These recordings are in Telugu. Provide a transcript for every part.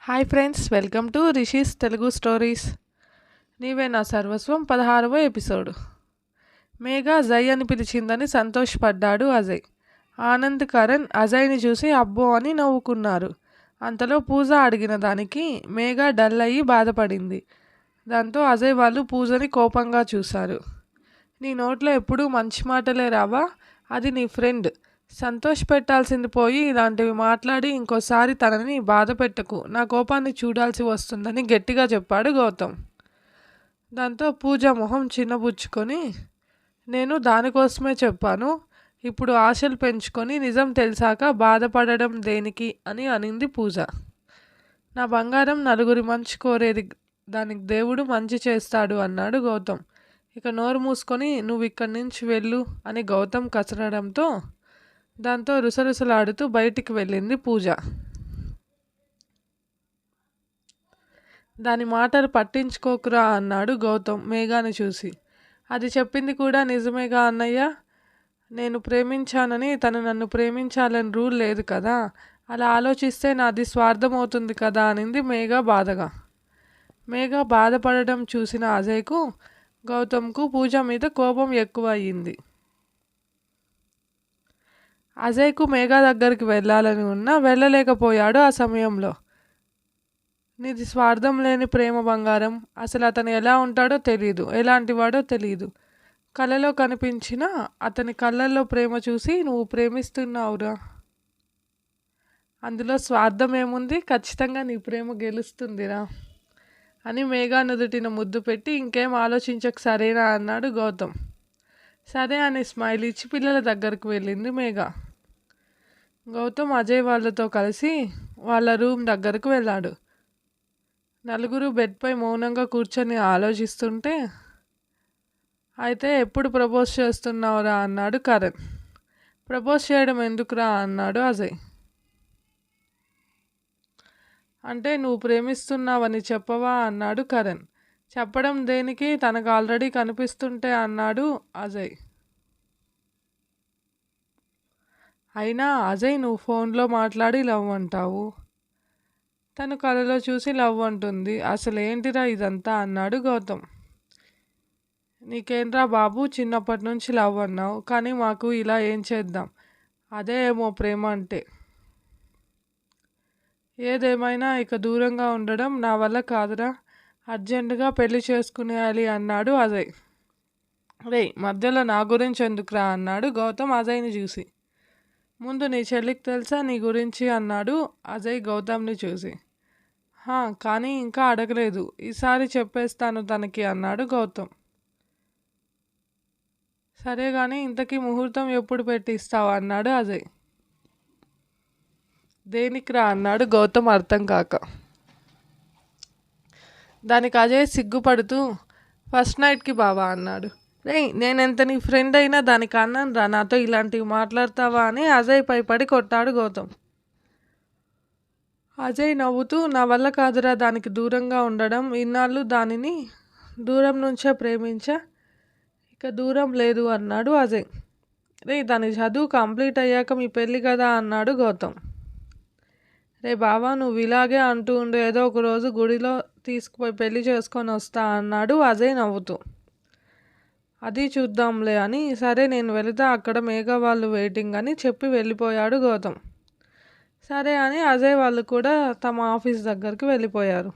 Hi friends, welcome to rishis Telugu stories. నీవే నా సర్వస్వం 16వ ఎపిసోడ్. మేఘా జై అని పిలిచిందని సంతోషపడ్డాడు అజయ్. ఆనంద్, కరణ్ అజయ్ని చూసి అబ్బో అని నవ్వుకున్నారు. అంతలో పూజ అడిగిన దానికి మేఘా డల్ అయ్యి బాధపడింది. దాంతో అజయ్ వాళ్ళు పూజని కోపంగా చూశారు. నీ నోట్లో ఎప్పుడూ మంచి మాటలే రావా? అది నీ ఫ్రెండ్. సంతోష్ పెట్టాల్సింది పోయి ఇలాంటివి మాట్లాడి ఇంకోసారి తనని బాధ పెట్టకు, నా కోపాన్ని చూడాల్సి వస్తుందని గట్టిగా చెప్పాడు గౌతమ్. దాంతో పూజ మొహం చిన్నబుచ్చుకొని, నేను దానికోసమే చెప్పాను, ఇప్పుడు ఆశలు పెంచుకొని నిజం తెలిసాక బాధపడడం దేనికి అని అనింది పూజ. నా బంగారం నలుగురి మంచి కోరేది, దానికి దేవుడు మంచి చేస్తాడు అన్నాడు గౌతమ్. ఇక నోరు మూసుకొని నువ్వు ఇక్కడి నుంచి వెళ్ళు అని గౌతమ్ కసరడంతో దాంతో రుసరుసలాడుతూ బయటికి వెళ్ళింది పూజ. దాని మాటలు పట్టించుకోకురా అన్నాడు గౌతమ్ మేఘాని చూసి. అది చెప్పింది కూడా నిజమేగా అన్నయ్య. నేను ప్రేమించానని తను నన్ను ప్రేమించాలని రూల్ లేదు కదా, అలా ఆలోచిస్తే నాది స్వార్థం అవుతుంది కదా అనింది మేఘా బాధగా. మేఘా బాధపడడం చూసిన అజయ్కు, గౌతమ్కు పూజ మీద కోపం ఎక్కువ అయ్యింది. అజయ్కు మేఘా దగ్గరికి వెళ్ళాలని ఉన్నా వెళ్ళలేకపోయాడు. ఆ సమయంలో నీది స్వార్థం లేని ప్రేమ బంగారం, అసలు అతను ఎలా ఉంటాడో తెలీదు, ఎలాంటి వాడో తెలీదు. కళ్ళలో కనిపించిన అతని కళ్ళల్లో ప్రేమ చూసి నువ్వు ప్రేమిస్తున్నావురా. అందులో స్వార్థం ఏముంది, ఖచ్చితంగా నీ ప్రేమ గెలుస్తుందిరా అని మేఘా నుదుటిన ముద్దు పెట్టి ఇంకేం ఆలోచించక సరేనా అన్నాడు గౌతమ్. సరే అని స్మైల్ ఇచ్చి పిల్లల దగ్గరకు వెళ్ళింది మేఘా. గౌతమ్ అజయ్ వాళ్ళతో కలిసి వాళ్ళ రూమ్ దగ్గరకు వెళ్ళాడు. నలుగురు బెడ్పై మౌనంగా కూర్చొని ఆలోచిస్తుంటే, అయితే ఎప్పుడు ప్రపోజ్ చేస్తున్నావురా అన్నాడు కరణ్. ప్రపోజ్ చేయడం ఎందుకురా అన్నాడు అజయ్. అంటే నువ్వు ప్రేమిస్తున్నావని చెప్పవా అన్నాడు కరణ్. చెప్పడం దేనికి, తనకు ఆల్రెడీ కనిపిస్తుంటే అన్నాడు అజయ్. అయినా అజయ్ నువ్వు ఫోన్లో మాట్లాడి లవ్ అంటావు, తను కళలో చూసి లవ్ అంటుంది, అసలు ఏంటిరా ఇదంతా అన్నాడు గౌతమ్. నీకేంట్రా బాబు, చిన్నప్పటి నుంచి లవ్ అన్నావు, కానీ మాకు ఇలా ఏం చేద్దాం, అదే ఏమో ప్రేమ అంటే. ఏదేమైనా ఇక దూరంగా ఉండడం నా వల్ల కాదురా, అర్జెంటుగా పెళ్లి చేసుకునేయాలి అన్నాడు అజయ్. రే మధ్యలో నా గురించి ఎందుకురా అన్నాడు గౌతమ్ అజయ్ని చూసి. ముందు నీ చెల్లికి తెలుసా నీ గురించి అన్నాడు అజయ్ గౌతమ్ని చూసి. కానీ ఇంకా అడగలేదు, ఈసారి చెప్పేస్తాను తనకి అన్నాడు గౌతమ్. సరే కానీ ఇంతకీ ముహూర్తం ఎప్పుడు పెట్టిస్తావు అన్నాడు అజయ్. దేనికిరా అన్నాడు గౌతమ్ అర్థం కాక. దానికి అజయ్ సిగ్గుపడుతూ ఫస్ట్ నైట్కి బావా అన్నాడు. రే నేనెంత నీ ఫ్రెండ్ అయినా దానికి అన్నాను రా, నాతో ఇలాంటివి మాట్లాడతావా అని అజయ్ పైపడి కొట్టాడు గౌతమ్. అజయ్ నవ్వుతూ నా వల్ల కాదురా దానికి దూరంగా ఉండడం, ఇన్నాళ్ళు దానిని దూరం నుంచే ప్రేమించా, ఇక దూరం లేదు అన్నాడు అజయ్. రే దాని చదువు కంప్లీట్ అయ్యాక మీ పెళ్ళి కదా అన్నాడు గౌతమ్. రే బావా నువ్వు ఇలాగే అంటూ ఉండు, ఏదో ఒక రోజు గుడిలో తీసుకుపోయి పెళ్లి చేసుకొని వస్తా అన్నాడు అజయ్ నవ్వుతూ. అది చూద్దాంలే అని, సరే నేను వెళితే అక్కడ మేఘా వాళ్ళు వెయిటింగ్ అని చెప్పి వెళ్ళిపోయాడు గౌతమ్. సరే అని అజయ్ వాళ్ళు కూడా తమ ఆఫీస్ దగ్గరికి వెళ్ళిపోయారు.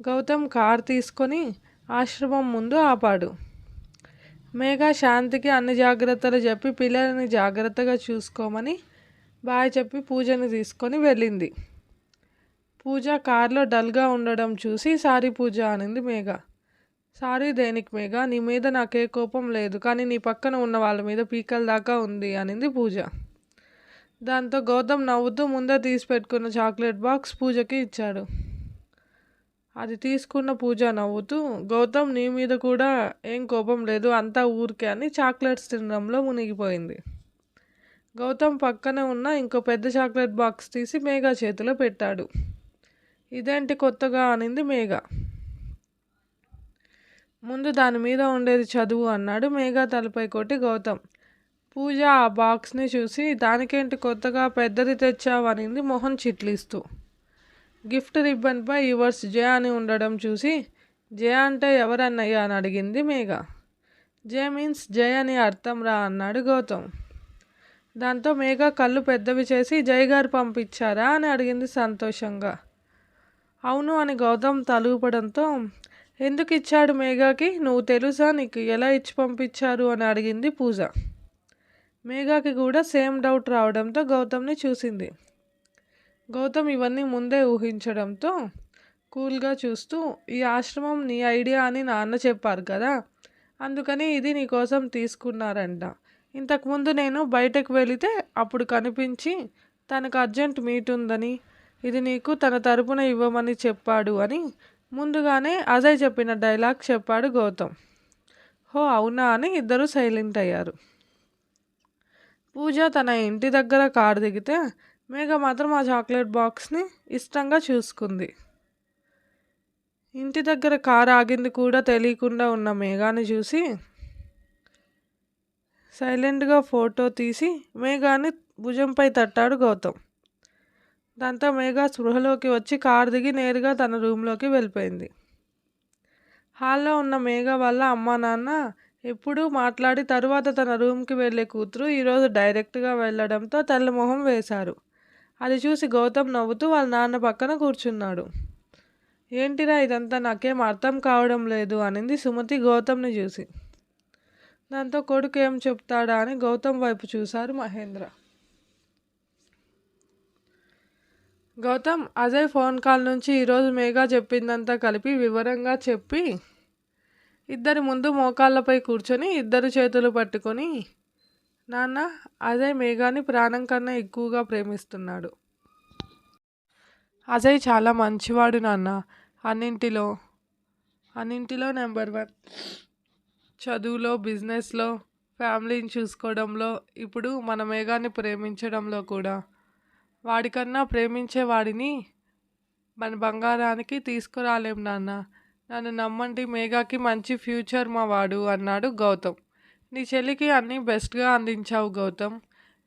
గౌతమ్ కార్ తీసుకొని ఆశ్రమం ముందు ఆపాడు. మేఘా శాంతికి అన్ని జాగ్రత్తలు చెప్పి పిల్లలని జాగ్రత్తగా చూసుకోమని బాయ్ చెప్పి పూజని తీసుకొని వెళ్ళింది. పూజ కార్లో డల్గా ఉండడం చూసి సారీ పూజ అనింది మేఘా. సారీ దేనికి మేఘా, నీ మీద నాకే కోపం లేదు, కానీ నీ పక్కన ఉన్న వాళ్ళ మీద పీకల దాకా ఉంది అనింది పూజ. దాంతో గౌతమ్ నవ్వుతూ ముందే తీసి పెట్టుకున్న చాక్లెట్ బాక్స్ పూజకి ఇచ్చాడు. అది తీసుకున్న పూజ నవ్వుతూ, గౌతమ్ నీ మీద కూడా ఏం కోపం లేదు, అంతా ఊరికే అని చాక్లెట్స్ తినడంలో మునిగిపోయింది. గౌతమ్ పక్కనే ఉన్న ఇంకో పెద్ద చాక్లెట్ బాక్స్ తీసి మేఘా చేతిలో పెట్టాడు. ఇదేంటి కొత్తగా అనింది మేఘా. ముందు దాని మీద ఉండేది చదువు అన్నాడు మేఘా తలపై కొట్టి గౌతమ్. పూజ ఆ బాక్స్ని చూసి దానికేంటి కొత్తగా పెద్దది తెచ్చావు అనింది మొహం చిట్లిస్తూ. గిఫ్ట్ రిబ్బన్పై యువర్స్ జయ అని ఉండడం చూసి జయ అంటే ఎవరన్నయ్య అని అడిగింది మేఘ. జయ మీన్స్ జయ అని అర్థం రా అన్నాడు గౌతమ్. దాంతో మేఘ కళ్ళు పెద్దవి చేసి జయ్ గారు పంపించారా అని అడిగింది సంతోషంగా. అవును అని గౌతమ్ తలూపడంతో ఎందుకు ఇచ్చాడు మేఘాకి, నువ్వు తెలుసా, నీకు ఎలా ఇచ్చి పంపించారు అని అడిగింది పూజ. మేఘాకి కూడా సేమ్ డౌట్ రావడంతో గౌతమ్ని చూసింది. గౌతమ్ ఇవన్నీ ముందే ఊహించడంతో కూల్గా చూస్తూ ఈ ఆశ్రమం నీ ఐడియా అని నాన్న చెప్పారు కదా, అందుకని ఇది నీకోసం తీసుకున్నారంట. ఇంతకుముందు నేను బయటకు వెళితే అప్పుడు కనిపించి తనకు అర్జెంట్ మీట్ ఉందని ఇది నీకు తన తరపున ఇవ్వమని చెప్పాడు అని ముందుగానే అజయ్ చెప్పిన డైలాగ్ చెప్పాడు గౌతమ్. హో అవునా అని ఇద్దరు సైలెంట్ అయ్యారు. పూజ తన ఇంటి దగ్గర కారు దిగితే మేఘ మాత్రం ఆ చాక్లెట్ బాక్స్ని ఇష్టంగా చూసుకుంది. ఇంటి దగ్గర కారు ఆగింది కూడా తెలియకుండా ఉన్న మేఘాని చూసి సైలెంట్గా ఫోటో తీసి మేఘాని భుజంపై తట్టాడు గౌతమ్. దాంతో మేఘ స్పృహలోకి వచ్చి కారు దిగి నేరుగా తన రూమ్లోకి వెళ్ళిపోయింది. హాల్లో ఉన్న మేఘ వాళ్ళ అమ్మా నాన్న ఎప్పుడూ మాట్లాడి తరువాత తన రూమ్కి వెళ్ళే కూతురు ఈరోజు డైరెక్ట్గా వెళ్ళడంతో తెల్లమొహం వేశారు. అది చూసి గౌతమ్ నవ్వుతూ వాళ్ళ నాన్న పక్కన కూర్చున్నాడు. ఏంటిరా ఇదంతా, నాకేం అర్థం కావడం లేదు అనింది సుమతి గౌతమ్ని చూసి. దాంతో కొడుకు ఏం చెప్తాడా అని గౌతమ్ వైపు చూశారు మహేంద్ర. గౌతమ్ అజయ్ ఫోన్ కాల్ నుంచి ఈరోజు మేఘా చెప్పిందంతా కలిపి వివరంగా చెప్పి ఇద్దరి ముందు మోకాళ్ళపై కూర్చొని ఇద్దరు చేతులు పట్టుకొని, నాన్న అజయ్ మేఘాని ప్రాణం కన్నా ఎక్కువగా ప్రేమిస్తున్నాడు. అజయ్ చాలా మంచివాడు నాన్న, అన్నింటిలో నెంబర్ 1, చదువులో, బిజినెస్లో, ఫ్యామిలీని చూసుకోవడంలో, ఇప్పుడు మన మేఘాన్ని ప్రేమించడంలో కూడా. వాడికన్నా ప్రేమించే వాడిని మన బంగారానికి తీసుకురాలేం నాన్న, నన్ను నమ్మండి, మేఘాకి మంచి ఫ్యూచర్ మా వాడు అన్నాడు గౌతమ్. నీ చెల్లికి అన్నీ బెస్ట్గా అందించావు గౌతమ్,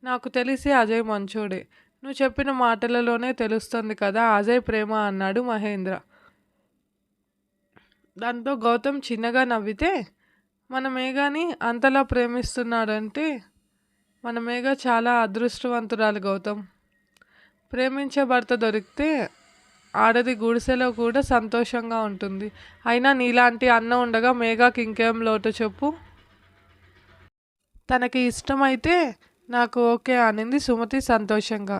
నాకు తెలిసి అజయ్ మంచోడే, నువ్వు చెప్పిన మాటలలోనే తెలుస్తుంది కదా అజయ్ ప్రేమ అన్నాడు మహేంద్ర. దాంతో గౌతమ్ చిన్నగా నవ్వితే, మన మేఘాని అంతలా ప్రేమిస్తున్నాడంటే మన మేఘ చాలా అదృష్టవంతురాలు గౌతమ్. ప్రేమించే భర్త దొరికితే ఆడది గుడిసెలో కూడా సంతోషంగా ఉంటుంది. అయినా నీలాంటి అన్న ఉండగా మేఘాకి ఇంకేం లోటు చెప్పు. తనకి ఇష్టమైతే నాకు ఓకే అనింది సుమతి సంతోషంగా.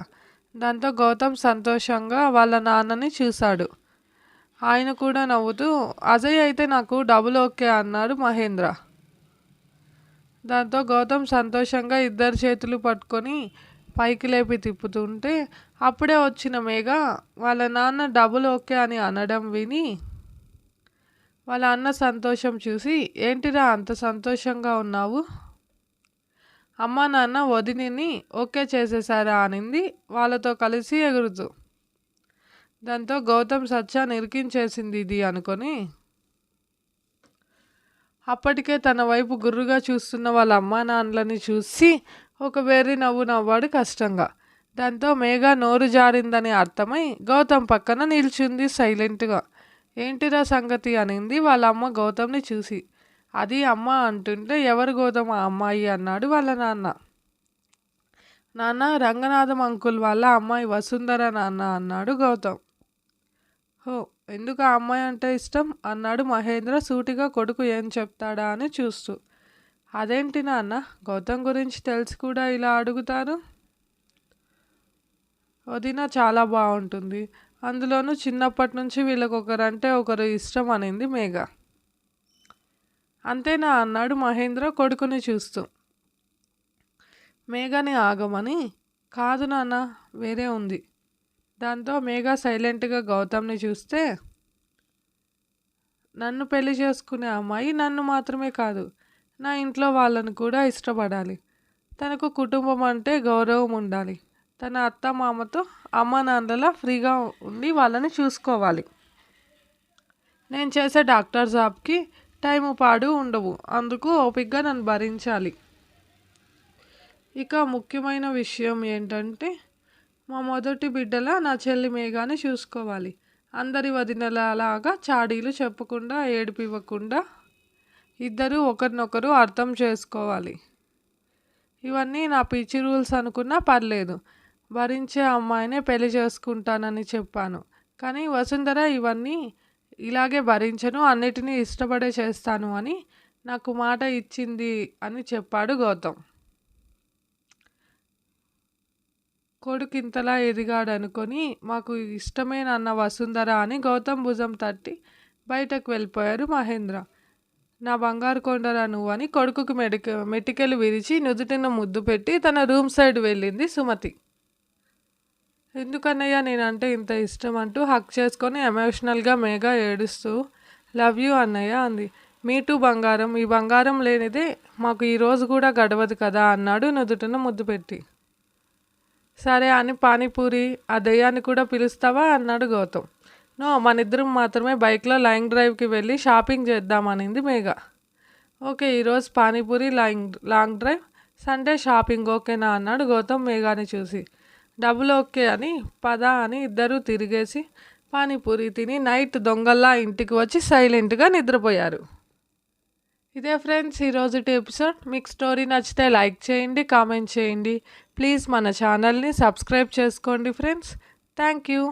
దాంతో గౌతమ్ సంతోషంగా వాళ్ళ నాన్నని చూశాడు. ఆయన కూడా నవ్వుతూ అజయ్ అయితే నాకు డబుల్ ఓకే అన్నాడు మహేంద్ర. దాంతో గౌతమ్ సంతోషంగా ఇద్దరు చేతులు పట్టుకొని పైకి లేపి తిప్పుతుంటే అప్పుడే వచ్చిన మేఘ వాళ్ళ నాన్న డబుల్ ఓకే అని అనడం విని వాళ్ళ అన్న సంతోషం చూసి, ఏంటిరా అంత సంతోషంగా ఉన్నావు, అమ్మా నాన్న వదినిని ఓకే చేసేసారా అనింది వాళ్ళతో కలిసి ఎగురుతూ. దాంతో గౌతమ్ సచ్చా నిరికించేసింది ఇది అనుకొని అప్పటికే తన వైపు గుర్రుగా చూస్తున్న వాళ్ళ అమ్మా నాన్నలని చూసి ఒక వెర్రి నవ్వు నవ్వాడు కష్టంగా. దాంతో మేఘ నోరు జారిందని అర్థమై గౌతమ్ పక్కన నిల్చుంది సైలెంట్గా. ఏంటిరా సంగతి అనింది వాళ్ళ అమ్మ గౌతమ్ని చూసి. అది అమ్మ అంటుంటే ఎవరు గౌతమ్ ఆ అమ్మాయి అన్నాడు వాళ్ళ నాన్న. నాన్న రంగనాథం అంకుల్ వాళ్ళ అమ్మాయి వసుంధర నాన్న అన్నాడు గౌతమ్. హో ఎందుకు ఆ అమ్మాయి అంటే ఇష్టం అన్నాడు మహేంద్ర సూటిగా కొడుకు ఏం చెప్తాడా అని చూస్తూ. అదేంటి నాన్న, గౌతమ్ గురించి తెలిసి కూడా ఇలా అడుగుతారు, వదిన చాలా బాగుంటుంది, అందులోనూ చిన్నప్పటి నుంచి వీళ్ళకి ఒకరంటే ఒకరు ఇష్టం అనింది మేఘ. అంతేనా అన్నాడు మహేంద్ర కొడుకుని చూస్తూ. మేఘని ఆగమని, కాదు నాన్న వేరే ఉంది. దాంతో మేఘ సైలెంట్గా గౌతమ్ని చూస్తే, నన్ను పెళ్లి చేసుకునే అమ్మాయి నన్ను మాత్రమే కాదు నా ఇంట్లో వాళ్ళను కూడా ఇష్టపడాలి, తనకు కుటుంబం అంటే గౌరవం ఉండాలి, తన అత్త మామతో అమ్మ నాన్నలా ఫ్రీగా ఉండి వాళ్ళని చూసుకోవాలి, నేను చేసే డాక్టర్ జాబ్కి టైము పాడు ఉండవు, అందుకు ఓపికగా నన్ను భరించాలి. ఇక ముఖ్యమైన విషయం ఏంటంటే మా మొదటి బిడ్డలా నా చెల్లి మేఘాని చూసుకోవాలి. అందరి వదినలాగా చాడీలు చెప్పకుండా ఏడిపివ్వకుండా ఇద్దరు ఒకరినొకరు అర్థం చేసుకోవాలి. ఇవన్నీ నా పిచ్చి రూల్స్ అనుకున్నా పర్లేదు, భరించే అమ్మాయినే పెళ్లి చేసుకుంటానని చెప్పాను. కానీ వసుంధర ఇవన్నీ ఇలాగే భరించను, అన్నిటినీ ఇష్టపడే చేస్తాను అని నాకు మాట ఇచ్చింది అని చెప్పాడు గౌతమ్. కొడుకు ఇంతలా ఎదిగాడనుకొని మాకు ఇష్టమేనన్న వసుంధర అని గౌతమ్ భుజం తట్టి బయటకు వెళ్ళిపోయారు మహేంద్ర. నా బంగారు కొండరా నువ్వు అని కొడుకుకి మెటికెలు విరిచి నుదుటిన ముద్దు పెట్టి తన రూమ్ సైడ్ వెళ్ళింది సుమతి. ఎందుకన్నయ్య నేనంటే ఇంత ఇష్టం అంటూ హక్ చేసుకొని ఎమోషనల్గా మేఘ ఏడుస్తూ లవ్ యూ అన్నయ్య అంది. మీటూ బంగారం, ఈ బంగారం లేనిదే మాకు ఈరోజు కూడా గడవదు కదా అన్నాడు నుదుటిన ముద్దు పెట్టి. సరే అని పానీపూరి ఆ దయ్యాన్ని కూడా పిలుస్తావా అన్నాడు గౌతమ్. నో, మనిద్దరం మాత్రమే బైక్లో లాంగ్ డ్రైవ్కి వెళ్ళి షాపింగ్ చేద్దామనింది మేఘ. ఓకే, ఈరోజు panipuri long drive, Sunday shopping ఓకేనా అన్నాడు గౌతమ్ మేఘాని చూసి. డబ్బులు ఓకే అని పద అని ఇద్దరూ తిరిగేసి పానీపూరి తిని నైట్ దొంగల్లా ఇంటికి వచ్చి సైలెంట్గా నిద్రపోయారు. ఇదే ఫ్రెండ్స్ ఈరోజుటి ఎపిసోడ్. మీకు స్టోరీ నచ్చితే లైక్ చేయండి, కామెంట్ చేయండి. ప్లీజ్ మన ఛానల్ని సబ్స్క్రైబ్ చేసుకోండి ఫ్రెండ్స్. Thank you.